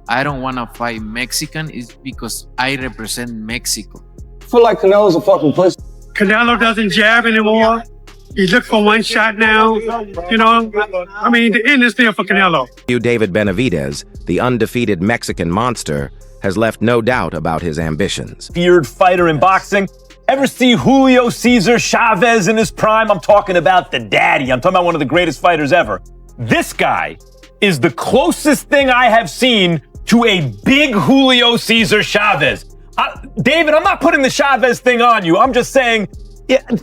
I don't want to fight Mexican is because I represent Mexico. I feel like Canelo's a fucking pussy. Canelo doesn't jab anymore. He looks for one shot now. The end is there for Canelo. David Benavidez, the undefeated Mexican monster, has left no doubt about his ambitions. Feared fighter in boxing. Ever see Julio Cesar Chavez in his prime? I'm talking about the daddy. I'm talking about one of the greatest fighters ever. This guy is the closest thing I have seen to a big Julio Cesar Chavez. David, I'm not putting the Chavez thing on you. I'm just saying,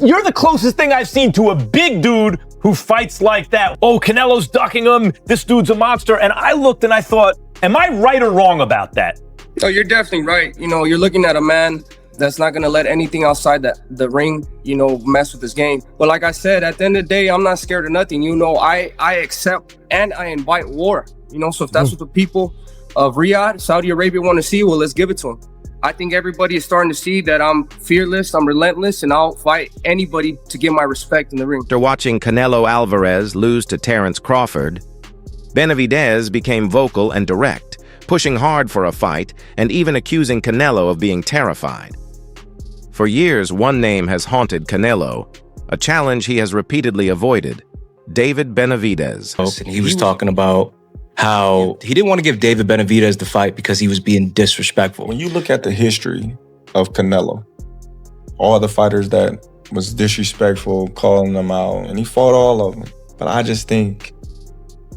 you're the closest thing I've seen to a big dude who fights like that. Oh, Canelo's ducking him. This dude's a monster. And I looked and I thought, am I right or wrong about that? No, you're definitely right. You're looking at a man that's not going to let anything outside the ring, mess with his game. But like I said, at the end of the day, I'm not scared of nothing. I accept and I invite war. So if that's what the people of Riyadh, Saudi Arabia want to see, well, let's give it to them. I think everybody is starting to see that I'm fearless, I'm relentless, and I'll fight anybody to get my respect in the ring. After watching Canelo Alvarez lose to Terence Crawford, Benavidez became vocal and direct, pushing hard for a fight and even accusing Canelo of being terrified. For years, one name has haunted Canelo, a challenge he has repeatedly avoided: David Benavidez. He was talking about how he didn't want to give David Benavidez the fight because he was being disrespectful. When you look at the history of Canelo, all the fighters that was disrespectful, calling them out, and he fought all of them. But I just think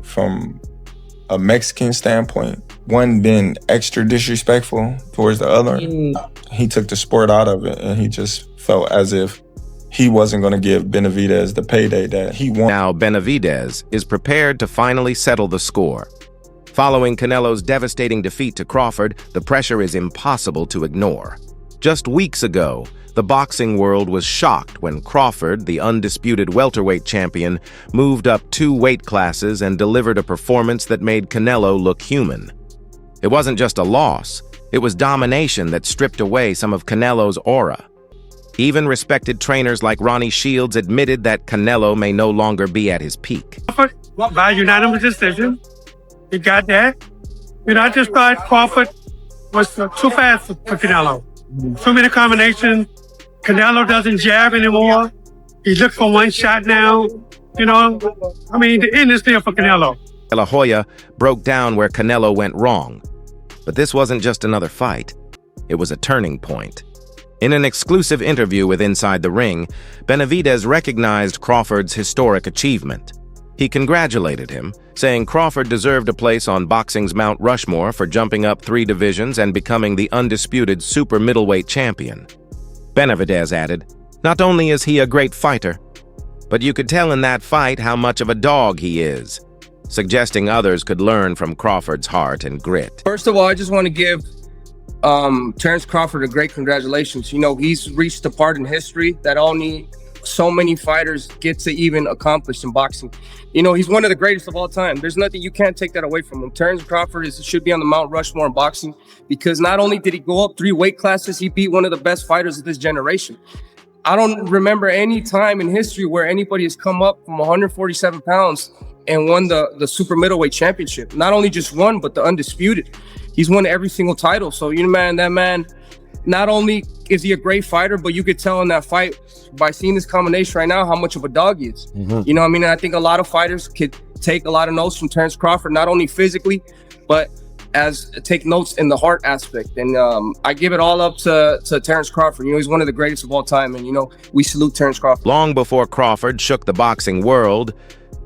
from a Mexican standpoint, one being extra disrespectful towards the other, he took the sport out of it, and he just felt as if he wasn't going to give Benavidez the payday that he wanted. Now Benavidez is prepared to finally settle the score. Following Canelo's devastating defeat to Crawford, the pressure is impossible to ignore. Just weeks ago, the boxing world was shocked when Crawford, the undisputed welterweight champion, moved up 2 weight classes and delivered a performance that made Canelo look human. It wasn't just a loss, it was domination that stripped away some of Canelo's aura. Even respected trainers like Ronnie Shields admitted that Canelo may no longer be at his peak. Crawford, by unanimous decision, he got that. I just thought Crawford was too fast for Canelo. Too many combinations. Canelo doesn't jab anymore. He looks for one shot now. The end is there for Canelo. De La Hoya broke down where Canelo went wrong. But this wasn't just another fight. It was a turning point. In an exclusive interview with Inside the Ring, Benavidez recognized Crawford's historic achievement. He congratulated him, saying Crawford deserved a place on boxing's Mount Rushmore for jumping up 3 divisions and becoming the undisputed super middleweight champion. Benavidez added, "Not only is he a great fighter, but you could tell in that fight how much of a dog he is," suggesting others could learn from Crawford's heart and grit. First of all, I just want to give Terence Crawford a great congratulations. He's reached a part in history that only so many fighters get to even accomplish in boxing. He's one of the greatest of all time. There's nothing, you can't take that away from him. Terence Crawford should be on the Mount Rushmore in boxing because not only did he go up 3 weight classes, he beat one of the best fighters of this generation. I don't remember any time in history where anybody has come up from 147 pounds and won the super middleweight championship. Not only just won, but the undisputed. He's won every single title. So, that man, not only is he a great fighter, but you could tell in that fight by seeing this combination right now how much of a dog he is. And I think a lot of fighters could take a lot of notes from Terence Crawford, not only physically, but take notes in the heart aspect. And I give it all up to Terence Crawford. He's one of the greatest of all time. And, we salute Terence Crawford. Long before Crawford shook the boxing world,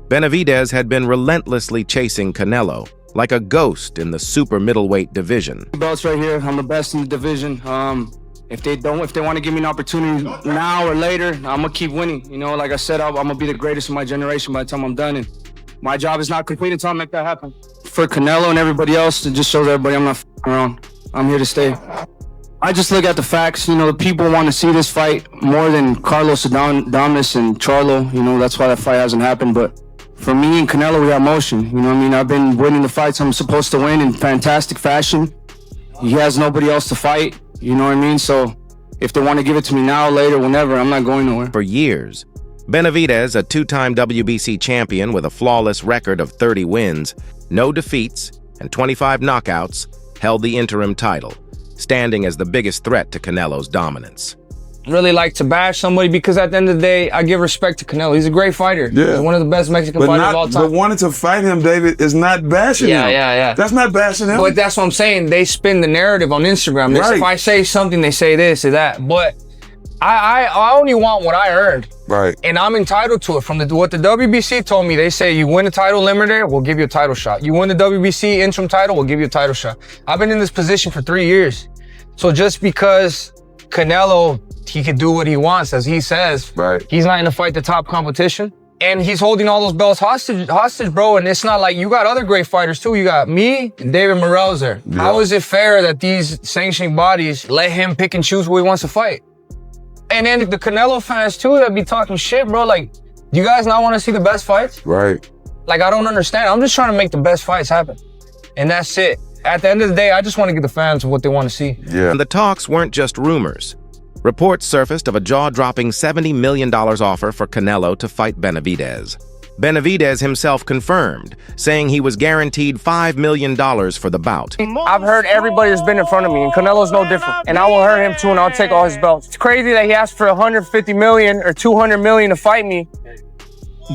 Benavidez had been relentlessly chasing Canelo, like a ghost in the super middleweight division. Belts right here. I'm the best in the division. If they want to give me an opportunity now or later, I'm gonna keep winning. Like I said, I'm gonna be the greatest of my generation by the time I'm done. And my job is not complete until I make that happen. For Canelo and everybody else, it just shows everybody I'm not f***ing around. I'm here to stay. I just look at the facts. The people want to see this fight more than Carlos Adames and Charlo. That's why that fight hasn't happened. But for me and Canelo, we have motion. I've been winning the fights I'm supposed to win in fantastic fashion. He has nobody else to fight. So if they want to give it to me now, later, whenever, I'm not going nowhere. For years, Benavidez, a 2-time WBC champion with a flawless record of 30 wins, no defeats, and 25 knockouts, held the interim title, standing as the biggest threat to Canelo's dominance. Really like to bash somebody because at the end of the day, I give respect to Canelo. He's a great fighter. Yeah. He's one of the best Mexican fighters of all time. But wanting to fight him, David, is not bashing him. Yeah. That's not bashing him. But that's what I'm saying. They spin the narrative on Instagram. Right. If I say something, they say this or that. But I only want what I earned. Right. And I'm entitled to it. From what the WBC told me, they say you win a title limiter, we'll give you a title shot. You win the WBC interim title, we'll give you a title shot. I've been in this position for 3 years. So just because Canelo, he could do what he wants, as he says. Right. He's not going to fight the top competition. And he's holding all those belts hostage, bro. And it's not like you got other great fighters too. You got me and David Morrell's there. Yeah. How is it fair that these sanctioning bodies let him pick and choose who he wants to fight? And then the Canelo fans too that be talking shit, bro. Like, do you guys not want to see the best fights? Right. Like, I don't understand. I'm just trying to make the best fights happen. And that's it. At the end of the day, I just want to give the fans what they want to see. Yeah. And the talks weren't just rumors. Reports surfaced of a jaw-dropping $70 million offer for Canelo to fight Benavidez. Benavidez himself confirmed, saying he was guaranteed $5 million for the bout. I've heard everybody that's been in front of me, and Canelo's no different. And I will hurt him too, and I'll take all his belts. It's crazy that he asked for $150 million or $200 million to fight me,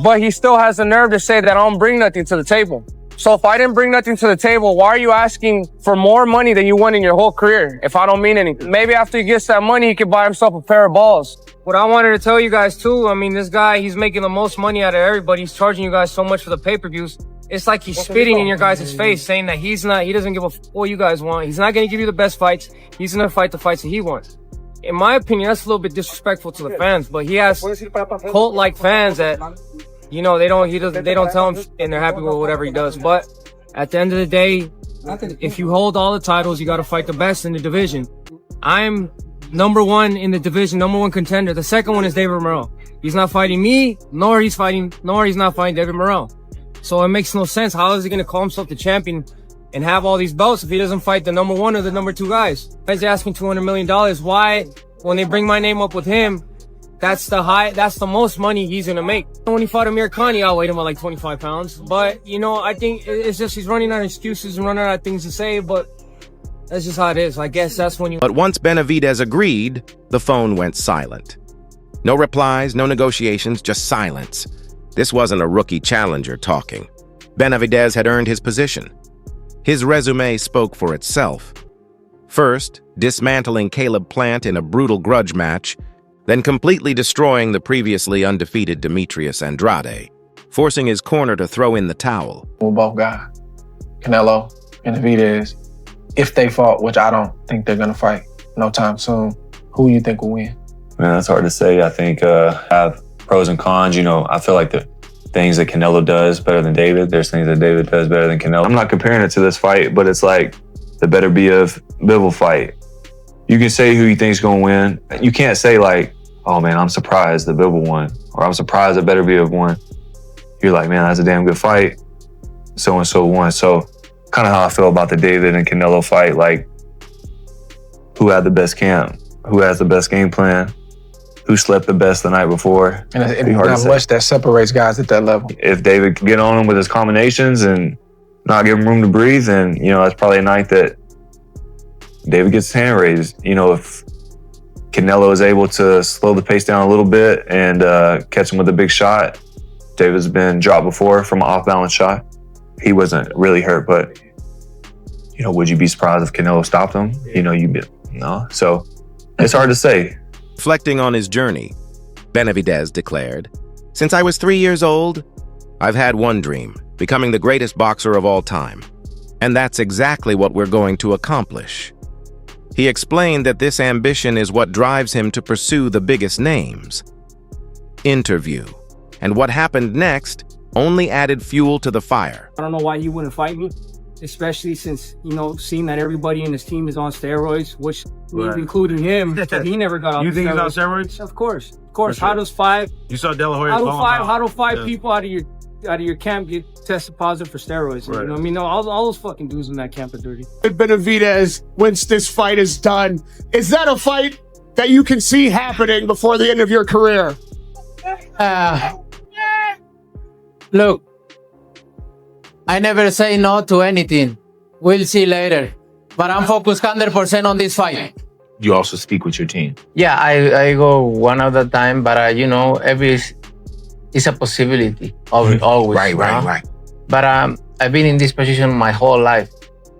but he still has the nerve to say that I don't bring nothing to the table. So if I didn't bring nothing to the table, why are you asking for more money than you won in your whole career if I don't mean anything? Maybe after he gets that money, he could buy himself a pair of balls. What I wanted to tell you guys too, I mean, this guy, he's making the most money out of everybody. He's charging you guys so much for the pay-per-views. It's like he's spitting in your guys' face saying that he doesn't give a what you guys want. He's not going to give you the best fights. He's going to fight the fights that he wants. In my opinion, that's a little bit disrespectful to the fans, but he has cult-like fans that, you know, they don't tell him and they're happy with whatever he does. But at the end of the day, if you hold all the titles, you got to fight the best in the division. I'm number one in the division, number one contender. The second one is David Morrell. He's not fighting me, nor he's not fighting David Morrell. So it makes no sense. How is he going to call himself the champion and have all these belts if he doesn't fight the number one or the number two guys? Guys asking $200 million. Why, when they bring my name up with him, that's the most money he's going to make. When he fought Amir Khan, I weighed him at like 25 pounds. But, you know, I think it's just he's running out of excuses and running out of things to say, but that's just how it is. I guess that's when you... But once Benavidez agreed, the phone went silent. No replies, no negotiations, just silence. This wasn't a rookie challenger talking. Benavidez had earned his position. His resume spoke for itself. First, dismantling Caleb Plant in a brutal grudge match, then completely destroying the previously undefeated Demetrius Andrade, forcing his corner to throw in the towel. We'll both got Canelo and Benavidez. If they fought, which I don't think they're gonna fight no time soon, who you think will win? Man, that's hard to say. I think have pros and cons. You know, I feel like the things that Canelo does better than David. There's things that David does better than Canelo. I'm not comparing it to this fight, but it's like the better be of Bivol fight. You can say who you think's gonna win. You can't say like, oh man, I'm surprised that Bivol won, or I'm surprised that Beterbiev won. You're like, man, that's a damn good fight. So-and-so won. So kind of how I feel about the David and Canelo fight, like who had the best camp, who has the best game plan, who slept the best the night before. And it's not much that separates guys at that level. If David can get on him with his combinations and not give him room to breathe, then, you know, that's probably a night that David gets his hand raised. You know, if Canelo is able to slow the pace down a little bit and catch him with a big shot. David's been dropped before from an off-balance shot. He wasn't really hurt, but, you know, would you be surprised if Canelo stopped him? You know, no. So it's hard to say. Reflecting on his journey, Benavidez declared, "Since I was 3 years old, I've had one dream, becoming the greatest boxer of all time. And that's exactly what we're going to accomplish." He explained that this ambition is what drives him to pursue the biggest names. Interview. And what happened next only added fuel to the fire. I don't know why he wouldn't fight me, especially since, you know, seeing that everybody in his team is on steroids, which we've included him, but he never got off. You think steroids. he's on steroids? Of course. Of course. Sure. How does five? You saw De La Hoya. How do five people out of your camp get tested positive for steroids? Right. You know what I mean? No, all those fucking dudes in that camp are dirty. Benavidez, once this fight is done, is that a fight that you can see happening before the end of your career? Look, I never say no to anything. we'll see later. But I'm focused 100% on this fight. You also speak with your team. Yeah, I go one at a time, but every is a possibility. Always. Right. But I've been in this position my whole life.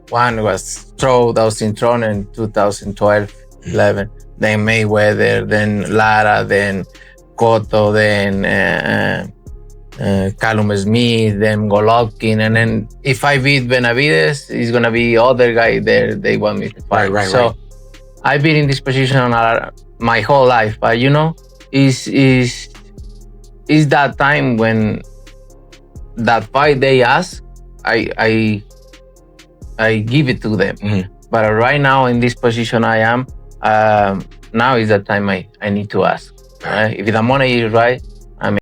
One was I was in Toronto in 2012, 11. Then Mayweather, then Lara, then Cotto, then Callum Smith, then Golovkin, and then if I beat Benavidez, it's gonna be other guy there. They want me to fight. So I've been in this position my whole life, but is that time when that fight they ask, I give it to them. But right now in this position I am, now is the time I need to ask. Right? If the money is right,